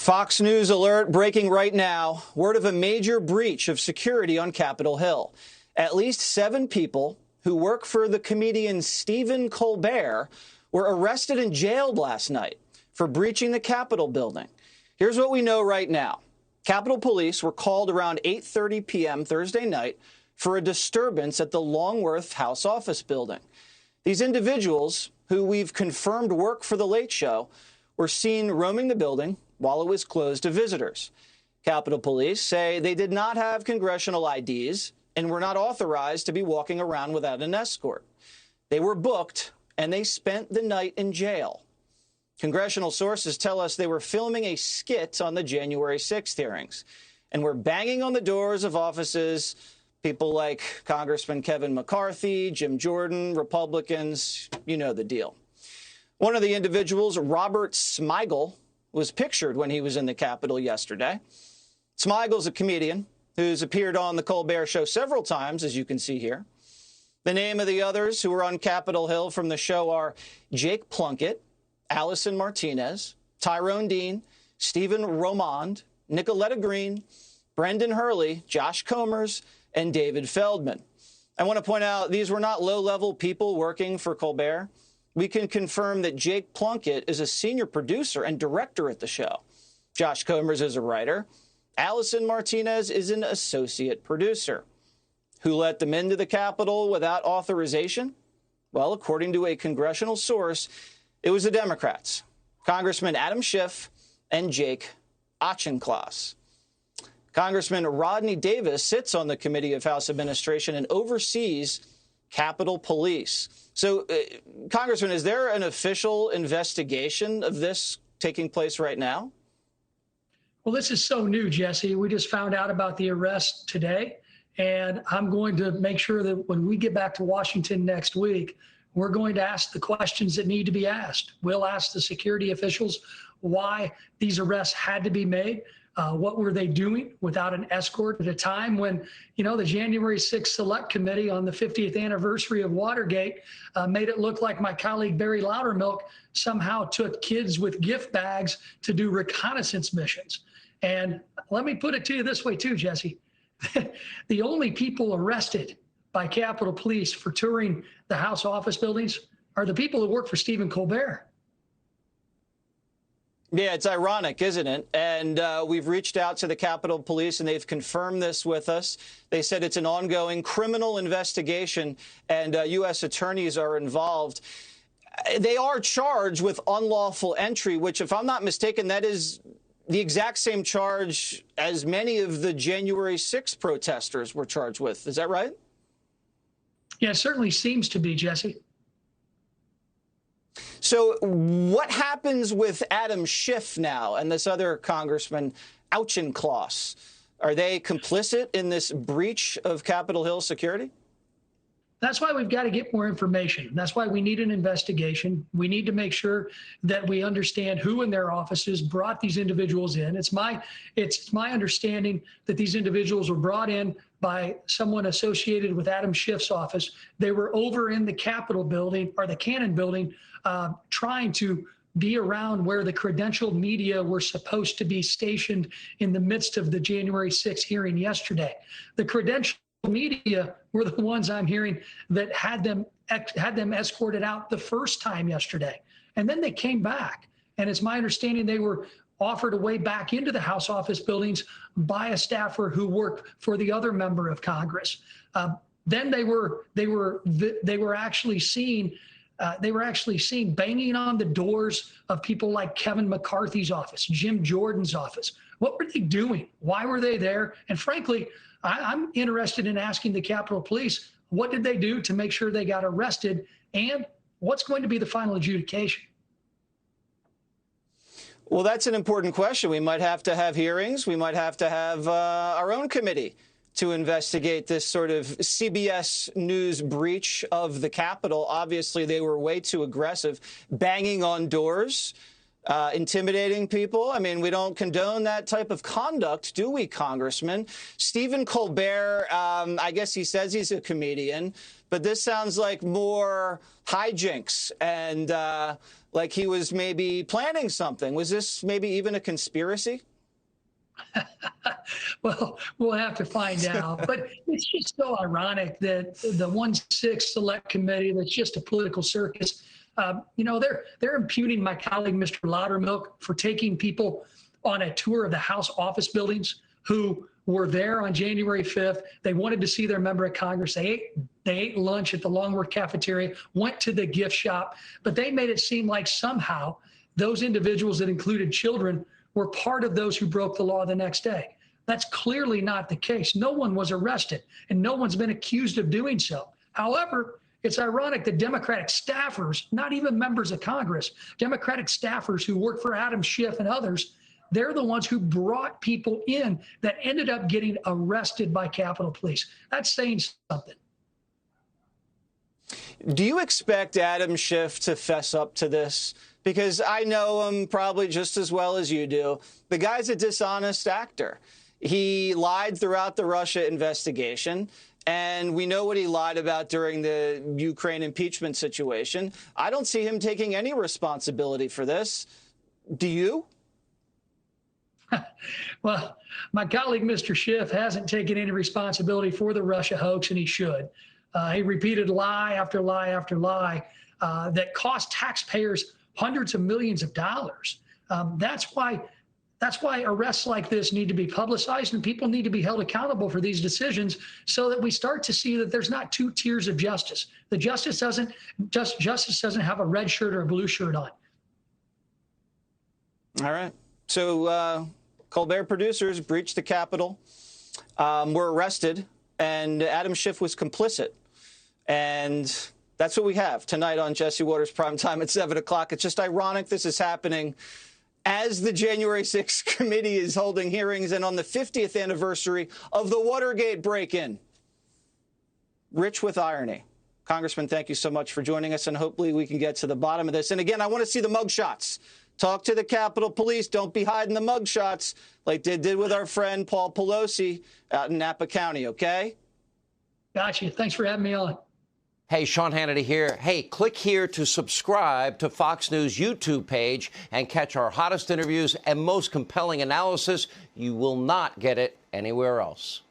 Fox News alert breaking right now. Word of a major breach of security on Capitol Hill. At least 7 people who work for the comedian Stephen Colbert were arrested and jailed last night for breaching the Capitol building. Here's what we know right now. Capitol Police were called around 8:30 p.m. Thursday night for a disturbance at the Longworth House Office building. These individuals, who we've confirmed work for The Late Show, were seen roaming the building while it was closed to visitors. Capitol Police say they did not have congressional IDs and were not authorized to be walking around without an escort. They were booked and they spent the night in jail. Congressional sources tell us they were filming a skit on the January 6th hearings and were banging on the doors of offices, people like Congressman Kevin McCarthy, Jim Jordan, Republicans, you know the deal. One of the individuals, Robert Smigel, was pictured when he was in the Capitol yesterday. Smigel's a comedian who's appeared on the Colbert Show several times, as you can see here. The name of the others who were on Capitol Hill from the show are Jake Plunkett, Allison Martinez, Tyrone Dean, Stephen Romand, Nicoletta Green, Brendan Hurley, Josh Comers, and David Feldman. I want to point out these were not low-level people working for Colbert. We can confirm that Jake Plunkett is a senior producer and director at the show. Josh Comers is a writer. Allison Martinez is an associate producer. Who let them into the Capitol without authorization? Well, according to a congressional source, it was the Democrats, Congressman Adam Schiff and Jake Auchincloss. Congressman Rodney Davis sits on the Committee of House Administration and oversees Capitol Police. So, Congressman, is there an official investigation of this taking place right now? Well, this is so new, Jesse. We just found out about the arrest today, and I'm going to make sure that when we get back to Washington next week, we're going to ask the questions that need to be asked. We'll ask the security officials why these arrests had to be made. What were they doing without an escort at a time when, the January 6th Select Committee on the 50th anniversary of Watergate made it look like my colleague Barry Loudermilk somehow took kids with gift bags to do reconnaissance missions. And let me put it to you this way too, Jesse. The only people arrested by Capitol Police for touring the House office buildings are the people who work for Stephen Colbert. Yeah, it's ironic, isn't it? And we've reached out to the Capitol Police, and they've confirmed this with us. They said it's an ongoing criminal investigation, and U.S. attorneys are involved. They are charged with unlawful entry, which, if I'm not mistaken, that is the exact same charge as many of the January 6th protesters were charged with. Is that right? Yeah, it certainly seems to be, Jesse. So what happens with Adam Schiff now and this other Congressman Auchincloss? Are they complicit in this breach of Capitol Hill security? That's why we've got to get more information. That's why we need an investigation. We need to make sure that we understand who in their offices brought these individuals in. It's my understanding that these individuals were brought in by someone associated with Adam Schiff's office. They were over in the Capitol building or the Cannon building trying to be around where the credentialed media were supposed to be stationed in the midst of the January 6th hearing yesterday. The credentialed media were the ones I'm hearing that had them escorted out the first time yesterday. And then they came back. And it's my understanding they were offered a way back into the House office buildings by a staffer who worked for the other member of Congress. Then they were actually seen banging on the doors of people like Kevin McCarthy's office, Jim Jordan's office. What were they doing? Why were they there? And frankly, I'm interested in asking the Capitol Police, what did they do to make sure they got arrested? And what's going to be the final adjudication? Well, that's an important question. We might have to have hearings. We might have to have our own committee to investigate this sort of CBS News breach of the Capitol. Obviously, they were way too aggressive, banging on doors. intimidating people. I mean, we don't condone that type of conduct, do we, Congressman? Stephen Colbert, I guess he says he's a comedian, but this sounds like more hijinks and like he was maybe planning something. Was this maybe even a conspiracy? Well, we'll have to find out. But it's just so ironic that the 1-6 Select Committee, that's just a political circus, they're impugning my colleague, Mr. Loudermilk, for taking people on a tour of the House office buildings who were there on January 5th. They wanted to see their member of Congress. They ate lunch at the Longworth cafeteria, went to the gift shop, but they made it seem like somehow those individuals that included children were part of those who broke the law the next day. That's clearly not the case. No one was arrested, and no one's been accused of doing so. However, it's ironic that Democratic staffers, not even members of Congress, Democratic staffers who work for Adam Schiff and others, they're the ones who brought people in that ended up getting arrested by Capitol Police. That's saying something. Do you expect Adam Schiff to fess up to this? Because I know him probably just as well as you do. The guy's a dishonest actor. He lied throughout the Russia investigation, and we know what he lied about during the Ukraine impeachment situation. I don't see him taking any responsibility for this. Do you? Well, my colleague, Mr. Schiff, hasn't taken any responsibility for the Russia hoax, and he should. He repeated lie after lie after lie that cost taxpayers hundreds of millions of dollars. That's why arrests like this need to be publicized, and people need to be held accountable for these decisions so that we start to see that there's not two tiers of justice. The justice doesn't have a red shirt or a blue shirt on. All right. So Colbert producers breached the Capitol, were arrested, and Adam Schiff was complicit. And that's what we have tonight on Jesse Watters Primetime at 7 o'clock. It's just ironic this is happening as the January 6th committee is holding hearings and on the 50th anniversary of the Watergate break-in. Rich with irony. Congressman, thank you so much for joining us, and hopefully we can get to the bottom of this. And again, I want to see the mugshots. Talk to the Capitol Police. Don't be hiding the mugshots like they did with our friend Paul Pelosi out in Napa County, okay? Gotcha. Thanks for having me on. Hey, Sean Hannity here. Hey, click here to subscribe to Fox News YouTube page and catch our hottest interviews and most compelling analysis. You will not get it anywhere else.